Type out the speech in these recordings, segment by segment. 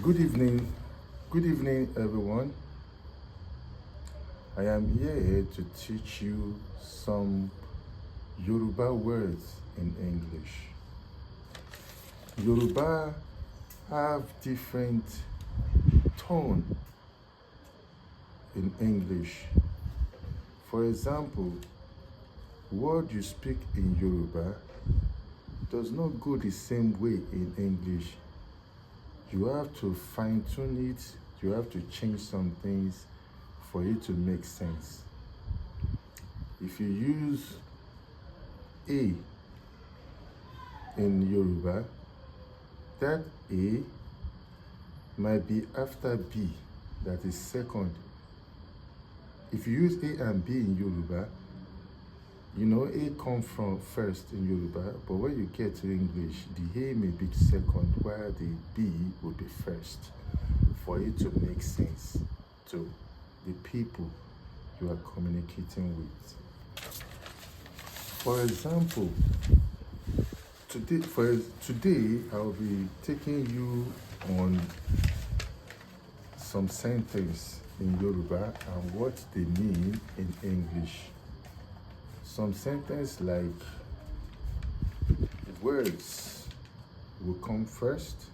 Good evening. Good evening, everyone. I am here to teach you some Yoruba words in English. Yoruba have different tone in English. For example, word you speak in Yoruba does not go the same way in English. You have to fine tune it, you have to change some things for it to make sense. If you use A in Yoruba, that A might be after B, that is second. If you use A and B in Yoruba, you know A comes from first in Yoruba, but when you get to English, the A may be second, while the B will be first, for it to make sense to the people you are communicating with. For example, today I'll be taking you on some sentence in Yoruba and what they mean in English. Some sentence like words will come first,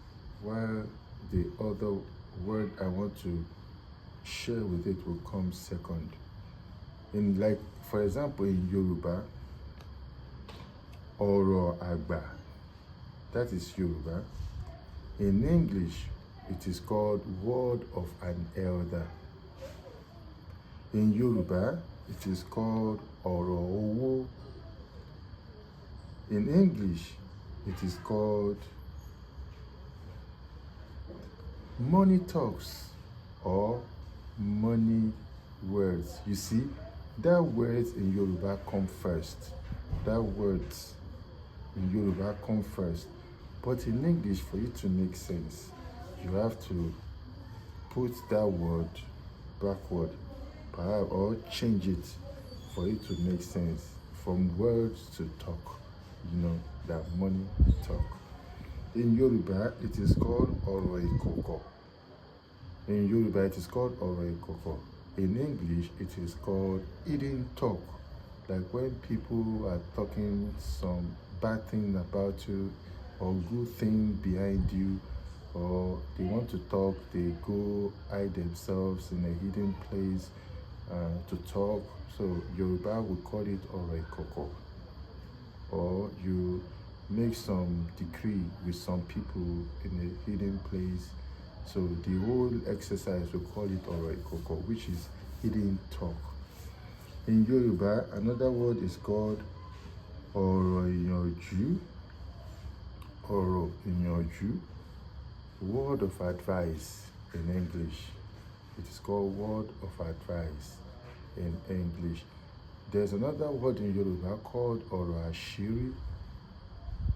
while the other word I want to share with it will come second. In like, for example, in Yoruba, Oro Agba, that is Yoruba. In English, it is called word of an elder. In Yoruba, it is called Oro Owo. In English, it is called money talks or money words. You see, that words in Yoruba come first. That words in Yoruba come first. But in English, for it to make sense, you have to put that word backward, perhaps, or change it for it to make sense. From words to talk, that money talk. In Yoruba, it is called Oro Ikoko. In Yoruba, it is called Oro Ikoko. In English, it is called hidden talk. Like when people are talking some bad thing about you or good thing behind you, or they want to talk, they go hide themselves in a hidden place to talk. So Yoruba would call it Oro Ikoko. Or you make some decree with some people in a hidden place. So the whole exercise, we call it Oro Ikoko, which is hidden talk. In Yoruba, another word is called Oro Iyanju. Oro Iyanju. Word of advice in English. It is called word of advice in English. There's another word in Yoruba called Oro Ashiri.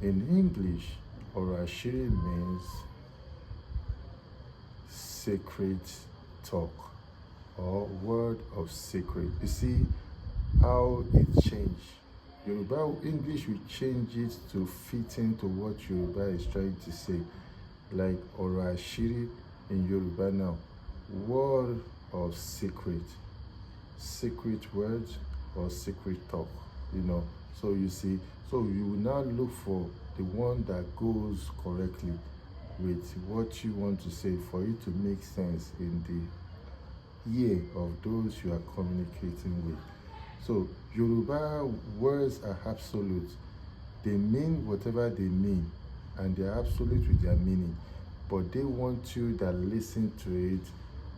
In English, Oro Ashiri means sacred talk or word of secret. You see how it changed. Yoruba, English will change it to fit into what Yoruba is trying to say. Like Oro Ashiri in Yoruba now, word of secret, secret words or secret talk, So you see, so you will now look for the one that goes correctly with what you want to say for it to make sense in the ear of those you are communicating with. So Yoruba words are absolute. They mean whatever they mean, and they're absolute with their meaning. But they want you that listen to it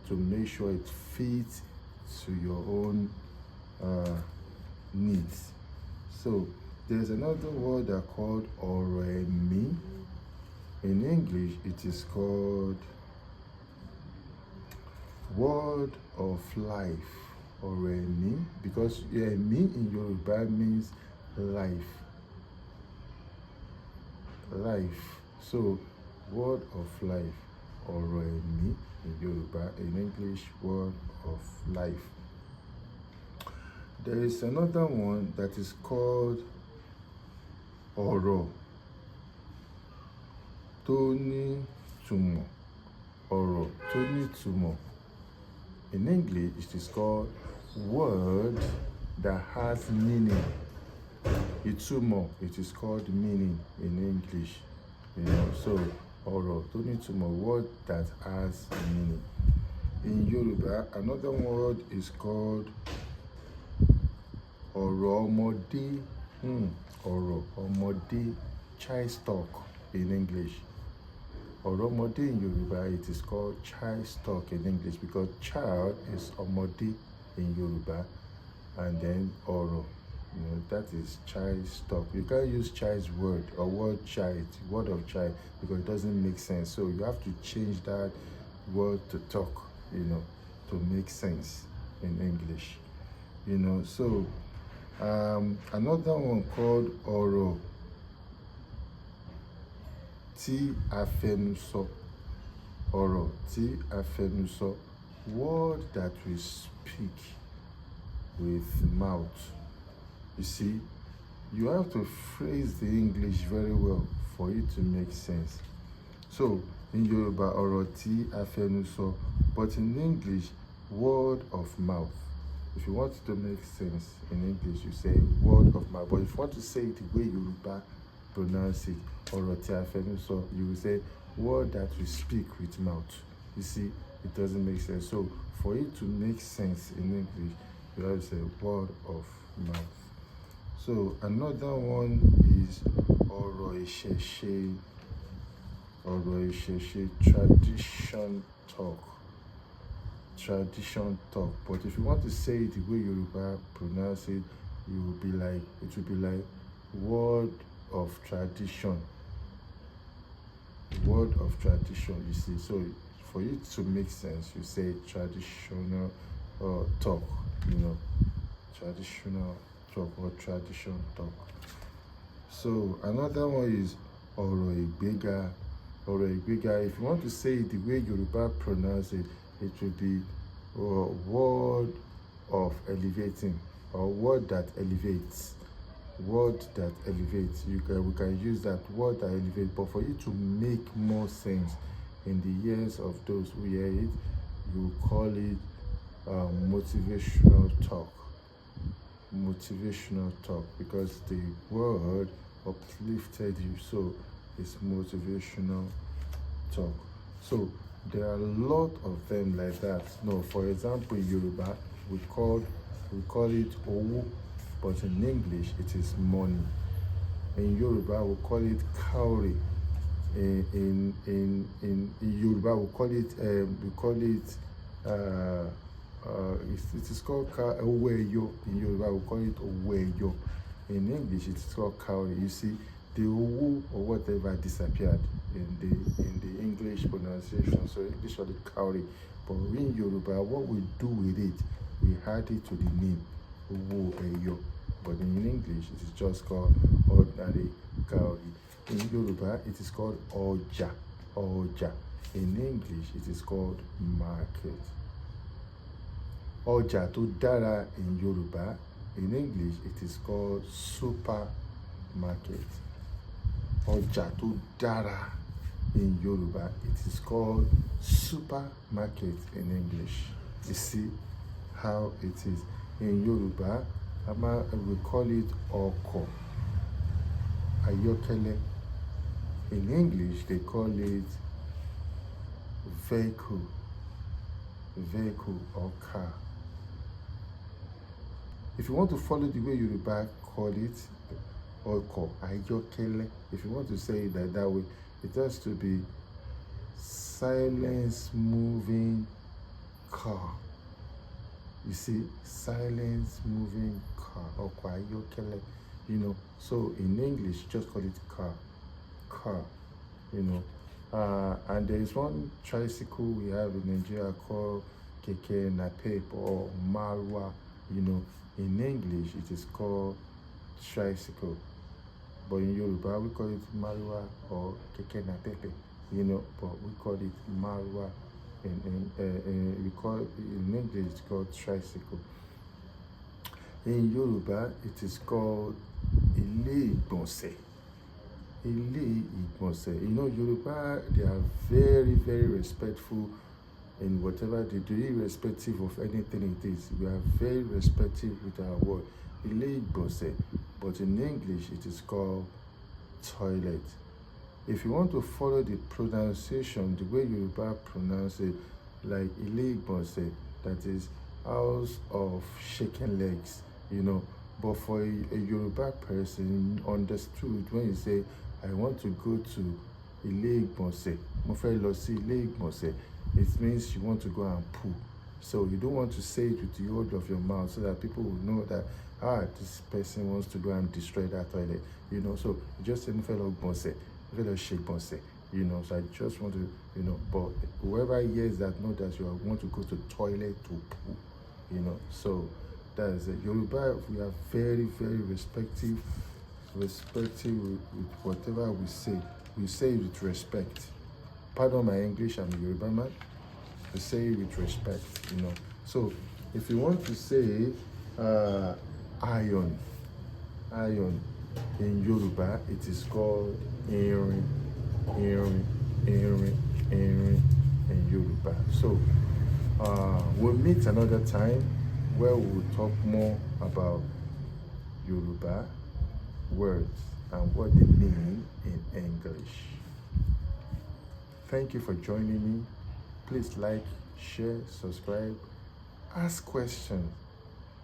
to make sure it fits to your own needs. So there's another word that called Oremi. In English, it is called word of life. Oremi, because Emi in Yoruba means life. Life. So word of life. Oremi in Yoruba. In English, word of life. There is another one that is called Oro tó ní ìtumọ̀. ọ̀rọ̀ tó nítumọ̀. In English, it is called word that has meaning. Ìtumọ̀, it is called meaning in English. So ọ̀rọ̀ tó nítumọ̀, word that has meaning. In Yoruba, another word is called ọ̀rọ̀ ọmọdé. Ọ̀rọ̀ ọmọdé, child's talk in English. Ọ̀rọ̀ ọmọdé in Yoruba, it is called child's talk in English because child is ọmọdé in Yoruba, and then ọ̀rọ̀, that is child's talk. You can't use child's word or word of child, because it doesn't make sense. So you have to change that word to talk, to make sense in English. So another one called ọ̀rọ̀ tí a fẹnu sọ. Ọ̀rọ̀ tí a fẹnu sọ, word that we speak with mouth. You see, you have to phrase the English very well for it to make sense. So in Yoruba, ọ̀rọ̀ tí a fẹnu sọ, but in English, word of mouth. If you want it to make sense in English, you say word of mouth. But if you want to say it the way Yoruba pronounce it, ọ̀rọ̀ tí a fẹnu sọ, you will say word that we speak with mouth. You see, it doesn't make sense. So for it to make sense in English, you have to say word of mouth. So another one is ọ̀rọ̀ ìṣẹ̀ṣe. Ọ̀rọ̀ ìṣẹ̀ṣe, tradition talk. Tradition talk. But if you want to say it the way Yoruba pronounce it, it will be like word of tradition. Word of tradition, you see. So for it to make sense, you say traditional talk, traditional talk or tradition talk. So another one is ọ̀rọ̀ ìgbéga. Ọ̀rọ̀ ìgbéga, if you want to say it the way Yoruba pronounce it, it will be word of elevating, or word that elevates. Word that elevates. We can use that word that elevates, but for it to make more sense in the ears of those who hear it, you call it motivational talk. Motivational talk, because the word uplifted you, so it's motivational talk. So there are a lot of them like that. No, for example, in Yoruba, we call it owó, but in English it is money. In Yoruba, we call it cowrie. In Yoruba, we call it it is called owó ẹyọ. In Yoruba, we call it owó ẹyọ. In English, it is called cowrie. You see, the owó or whatever disappeared in the English pronunciation, so English called it cowrie. But in Yoruba, what we do with it, we add it to the name owó ẹyọ. But in English, it is just called ordinary cowrie. In Yoruba, it is called ọjà. Ọjà. In English, it is called market. Ọjà tó dára in Yoruba. In English, it is called supermarket. Ọjà tó dára in Yoruba, it is called supermarket in English. You see how it is. In Yoruba, we call it ọkọ̀ ayọ́kẹ́lẹ́. In English, they call it vehicle or car. If you want to follow the way Yoruba call it, ọkọ̀ ayọ́kẹ́lẹ́, if you want to say it like that way, it has to be silence moving car. You see, silence moving car, ọkọ̀ ayọ́kẹ́lẹ́, So in English, just call it car. And there is one tricycle we have in Nigeria called keke napep or marwa. In English, it is called tricycle, but in Yoruba, we call it marwa or keke napep. But we call it marwa. In English, it's called tricycle. In Yoruba, it is called ilé ìgbọ̀nsẹ̀. Ilé ìgbọ̀nsẹ̀. You know, Yoruba, they are very, very respectful in whatever they do, irrespective of anything it is. We are very respectful with our word. Ilé ìgbọ̀nsẹ̀. But in English, it is called toilet. If you want to follow the pronunciation, the way Yoruba pronounce it, like Ilé ìgbọ̀nsẹ̀, that is house of shaking legs, you know. But for a Yoruba person, understood when you say, I want to go to Ilé ìgbọ̀nsẹ̀, mo fẹ́ lọ sí Ilé ìgbọ̀nsẹ̀, it means you want to go and poo. So you don't want to say it with the whole of your mouth so that people will know that, this person wants to go and destroy that toilet, you know. So you just say, mo fẹ́ lọ gbọ̀nsẹ̀, mo fẹ́ lọ ṣe ìgbọ̀nsẹ̀, you know. So I just want to, you know, but whoever hears that know that you want to go to toilet to poo, you know. So that is it. Yoruba, we are very, very respectful with whatever we say. We say it with respect. Pardon my English, I'm a Yoruba man. We say it with respect, you know. So if you want to say iron in Yoruba, it is called irin in Yoruba. So we'll meet another time where we'll talk more about Yoruba words and what they mean in English. Thank you for joining me. Please like, share, subscribe, ask questions,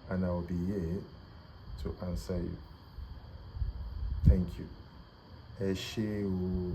and I will be here to answer you. Thank you. Ẹ ṣé o.